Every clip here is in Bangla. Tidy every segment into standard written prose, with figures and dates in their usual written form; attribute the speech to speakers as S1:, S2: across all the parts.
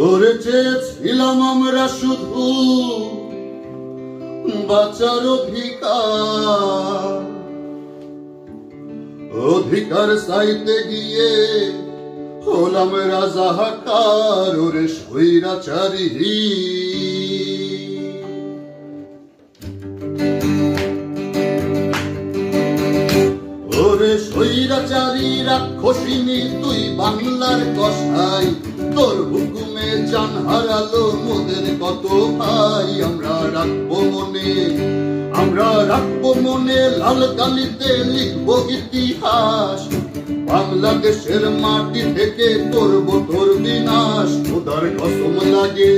S1: ওরে চেয়েছিলাম আমরা শুধু বাঁচার অধিকার, অধিকার চাইতে গিয়ে হলাম রাজাকার। ওরে স্বৈরাচারী, ওরে স্বৈরাচারী রাক্ষসিনী তুই বাংলার কসাই, তোর হুকুমে জান হারালো মোদের কত ভাই। আমরা রাখবো মনে, আমরা রাখবো মনে, লাল কালিতে লিখবো ইতিহাস। বাংলাদেশের মাটি থেকে করবো তোর বিনাশ। খোদার কসম লাগে,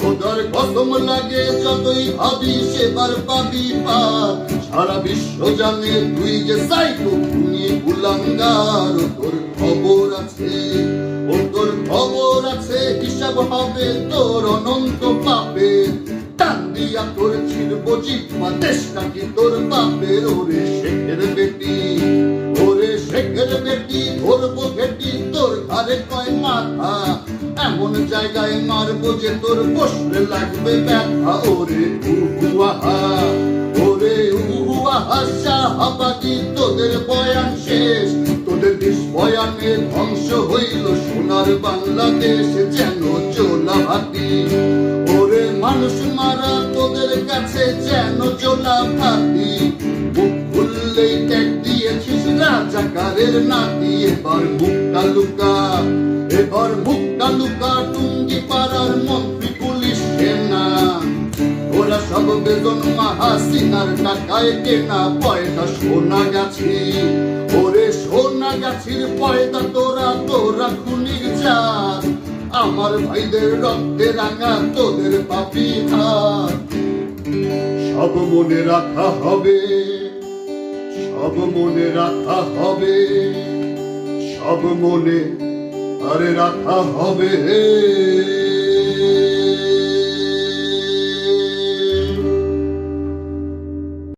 S1: খোদার কসম লাগে, যতই ভাবি সেবার পাবি পার। সারা বিশ্ব জানে তুই যে সাইকো খুনি গুলাঙ্গার। তোর খবর আছে, ও তোর খবর আছে, হিসাব হবে তোর অনন্ত পাপে। টান দিয়া তোর ছিড়বো জিহ্বা, দেশটা কি তোর বাপের। ওরে শেখের বেটি, ওরে শেখের বেটি, ধরবো ঘেটি তোর ঘরে কয় মাথা। এমন জায়গায় মারবো যে তোর বসলে লাগবে ব্যথা। ওরে উহুয়াহা, ওরে উহুয়াহা, শাহাবাদী তোদের বয়ান শেষ। তোদের দেশ বয়ানে ধ্বংস হইল সোনার বাংলাদেশ যেন চোলা হাতি। ওরে মানুষ মারা তোদের কাছে যেন চোলা হাতি। মুখ খুললেই ট্যাগ দিয়েছিস রাজাকারের নাতি। এবার মুখটা লুকা, এবার মুখটা লুকা, টুঙ্গি পাড়ার মন্ত্রী পুলিশ সেনা। ওরা সব বেতন হাসিনার টাকায় কেনা পয়দা সোনা গাছি। ওরে সোনা গাছির পয়দা তোরা, তোরা খুনির জাত। আমার ভাইদের রক্তে রাঙা তোদের পাপি হাত। সব মনে রাখা হবে, সব মনে রাখা হবে, সব মনে আরে রাখা হবে।